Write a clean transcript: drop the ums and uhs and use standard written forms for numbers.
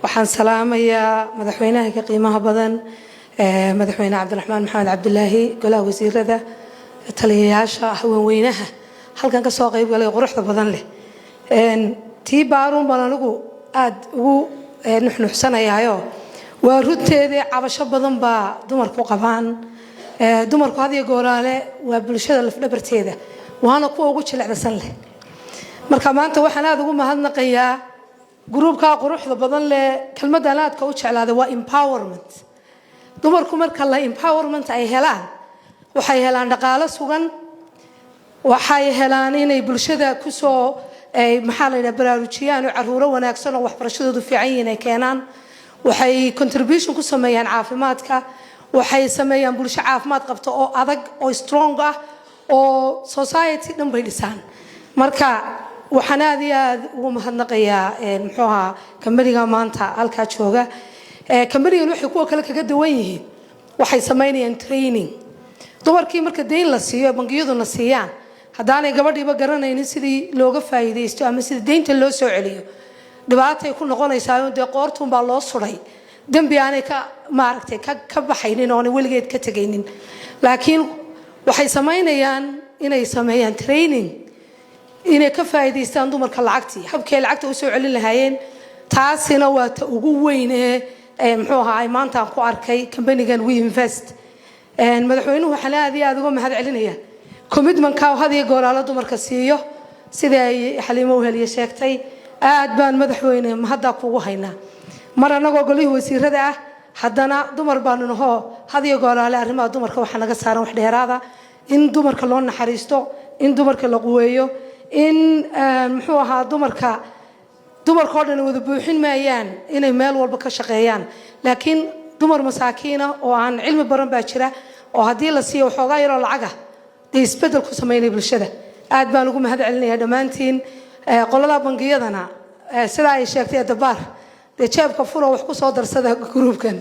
waxaan salaamayaa madaxweynaha ka qiimaha badan madaxweyne Cabdiraxmaan Maxamed Cabdilaahi golaha wasiirada taliyayaasha haweenweynaha halkan ka soo qayb galay quruxda badan leh tii baaruun baan anigu aad ugu nuxnuxsanayaayo waa runteeda cabasho badan baa dumarku qabaan dumarku had iyo gooraale waa bulshada lafdhabarteeda waana kuwa ugu jilicsan leh marka maanta waxaan aad ugu mahadnaqayaa gruubka quruxda badan leh kelmaddan aadka u jeclaaday waa empowerment dumarku marka la empowerment ay helaan waxay helaan dhaqaale sugan waxay helaan inay bulshada ku soo maxaa la yiraahdaa baraarujiyaan oo caruuro wanaagsan oo waxbarashadoodu fiican yihiin ay keenaan waxay contribution ku sameeyaan caafimaadka waxay sameeyaan bulsho caafimaad qabto oo adag oo strong ah oo society dhan bay dhisaan marka waxaan aad iyo aad ugu mahadnaqayaa muxuu ahaa kambaniga maanta halka jooga kambanigan waxay kuwa kale kaga dawan yihiin waxay sameynayaan training dumarkii marka deyn la siiyo bangiyaduna siiyaan haddaanay gabadhiiba garanaynin sidii looga faa'iideysto ama sidii deynta loo soo celiyo dhibaatay ku noqonaysaa oo de qoortuun baa loo suray dambi aanay ka maaragtay ka baxaynin oo weligeed ka tagaynin laakiin waxay sameynayaan inay sameeyaan training inay ka faa'iideystaan dumarka lacagtii habkay lacagta u soo celin lahaayeen taasina waa ta ugu weyn ee muxuu ahaa maanta ku arkay kambanigan We Invest madaxweynuhu waxaan aad iyo aad uga mahad celinayaa commitment-ka had iyo gooraalo dumarka siiyo sida ay Xaliimo Weheliye sheegtay aad baan madaxweyne mahadda kugu haynaa mar anagoo golihii wasiirada ah haddana dumar baanu naho had iyo gooraale arrimaha dumarka waxa naga saaran wax dheeraada in dumarka loo naxariisto in dumarka la quweeyo in muxuu ahaa dumarka oo dhan wada buuxin maayaan inay meel walba ka shaqeeyaan laakiin dumar masaakiina oo aan cilmi baran baa jira oo haddii la siiyo waxoogaa yaroo lacaga dee isbedel ku sameynaya bulshada aad baan ugu mahad celinayaa dhammaantiin qolada bangiyadana sida ay sheegtay dabaar dee jeebka furo wax ku soo darsada gruubkan